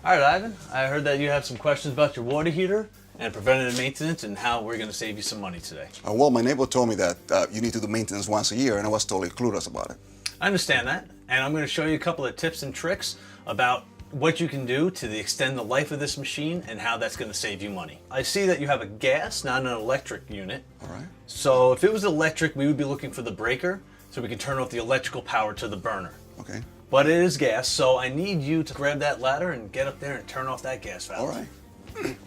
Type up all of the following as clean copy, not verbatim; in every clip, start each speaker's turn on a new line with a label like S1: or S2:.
S1: All right, Ivan, I heard that you have some questions about your water heater and preventative maintenance and how we're going to save you some money today.
S2: Well, my neighbor told me that you need to do maintenance once a year, and I was totally clueless about it.
S1: I understand that, and I'm going to show you a couple of tips and tricks about what you can do to extend the life of this machine and how that's going to save you money. I see that you have a gas, not an electric unit.
S2: All right.
S1: So if it was electric, we would be looking for the breaker so we can turn off the electrical power to the burner.
S2: Okay.
S1: But it is gas, so I need you to grab that ladder and get up there and turn off that gas valve.
S2: All right.
S1: I'm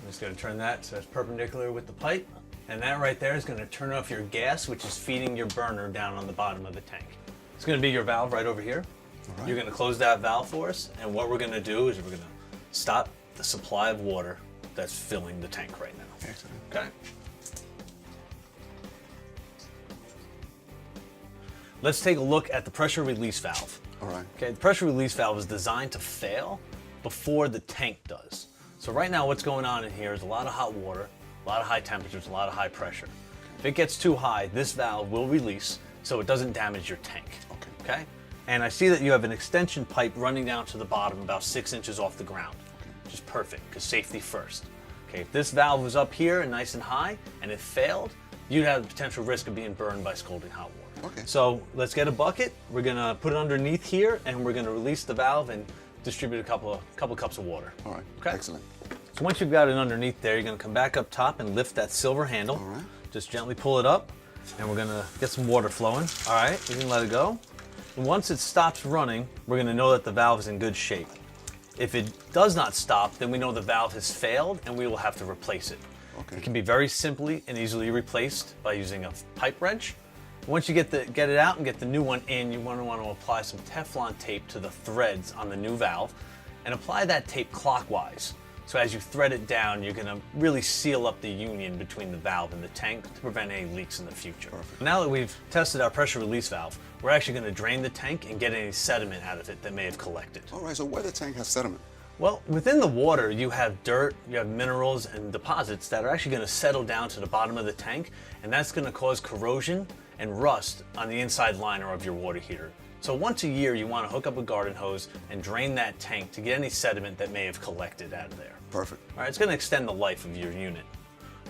S1: just going to turn that so it's perpendicular with the pipe. And that right there is going to turn off your gas, which is feeding your burner down on the bottom of the tank. It's going to be your valve right over here.
S2: All right.
S1: You're going to close that valve for us, and what we're going to do is we're going to stop the supply of water that's filling the tank right now.
S2: Excellent.
S1: Okay? Let's take a look at the pressure release valve.
S2: All right.
S1: Okay, the pressure release valve is designed to fail before the tank does. So right now what's going on in here is a lot of hot water, a lot of high temperatures, a lot of high pressure. If it gets too high, this valve will release so it doesn't damage your tank. Okay? And I see that you have an extension pipe running down to the bottom about 6 inches off the ground, which is perfect because safety first. Okay, if this valve was up here and nice and high and it failed, you'd have the potential risk of being burned by scalding hot water.
S2: Okay.
S1: So let's get a bucket. We're gonna put it underneath here and we're gonna release the valve and distribute a couple cups of water.
S2: All right.
S1: Okay.
S2: Excellent.
S1: So once you've got it underneath there, you're gonna come back up top and lift that silver handle.
S2: All right.
S1: Just gently pull it up and we're gonna get some water flowing. All right, you can let it go. And once it stops running, we're gonna know that the valve is in good shape. If it does not stop, then we know the valve has failed and we will have to replace it.
S2: Okay.
S1: It can be very simply and easily replaced by using a pipe wrench. Once you get it out and get the new one in, you want to apply some Teflon tape to the threads on the new valve and apply that tape clockwise. So as you thread it down, you're going to really seal up the union between the valve and the tank to prevent any leaks in the future.
S2: Perfect.
S1: Now that we've tested our pressure release valve, we're actually going to drain the tank and get any sediment out of it that may have collected.
S2: All right. So where the tank has sediment?
S1: Well, within the water, you have dirt, you have minerals and deposits that are actually going to settle down to the bottom of the tank, and that's going to cause corrosion and rust on the inside liner of your water heater. So once a year, you want to hook up a garden hose and drain that tank to get any sediment that may have collected out of there.
S2: Perfect.
S1: All right, it's going to extend the life of your unit.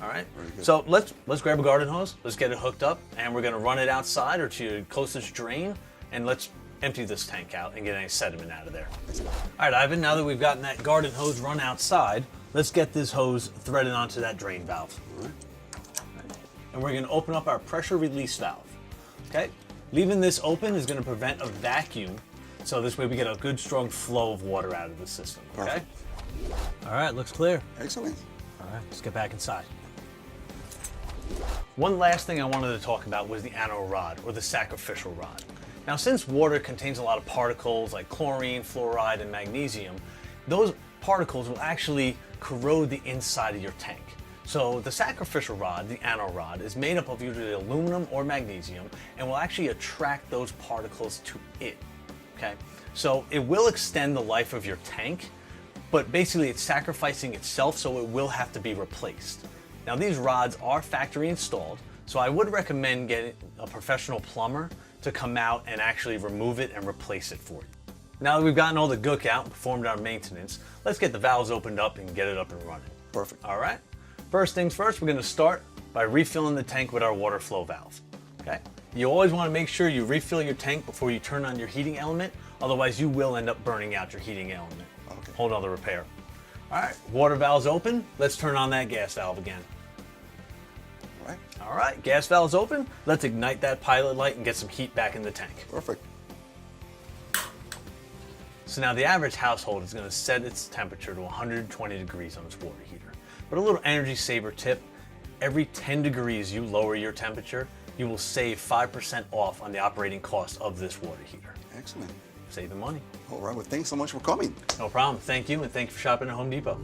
S1: All right.
S2: Very good.
S1: So let's grab a garden hose. Let's get it hooked up, and we're going to run it outside or to your closest drain, and let's empty this tank out and get any sediment out of there. All right, Ivan. Now that we've gotten that garden hose run outside, let's get this hose threaded onto that drain valve.
S2: All right.
S1: And we're going to open up our pressure release valve. Okay? Leaving this open is going to prevent a vacuum, so this way we get a good strong flow of water out of the system. Okay?
S2: Perfect.
S1: All right, looks clear.
S2: Excellent.
S1: All right, let's get back inside. One last thing I wanted to talk about was the anode rod, or the sacrificial rod. Now, since water contains a lot of particles like chlorine, fluoride, and magnesium, those particles will actually corrode the inside of your tank. So the sacrificial rod, the anode rod, is made up of usually aluminum or magnesium and will actually attract those particles to it. Okay? So it will extend the life of your tank, but basically it's sacrificing itself, so it will have to be replaced. Now, these rods are factory installed, so I would recommend getting a professional plumber to come out and actually remove it and replace it for you. Now that we've gotten all the gook out and performed our maintenance, let's get the valves opened up and get it up and running.
S2: Perfect.
S1: All right? First things first, we're going to start by refilling the tank with our water flow valve. Okay? You always want to make sure you refill your tank before you turn on your heating element, otherwise you will end up burning out your heating element.
S2: Okay.
S1: Whole nother repair. All right, water valve's open. Let's turn on that gas valve again.
S2: All right.
S1: All right, gas valve's open. Let's ignite that pilot light and get some heat back in the tank.
S2: Perfect.
S1: So now the average household is going to set its temperature to 120 degrees on its water heater. But a little energy saver tip, every 10 degrees you lower your temperature, you will save 5% off on the operating cost of this water heater.
S2: Excellent.
S1: Saving money.
S2: All right. Well, thanks so much for coming.
S1: No problem. Thank you, and thank you for shopping at Home Depot.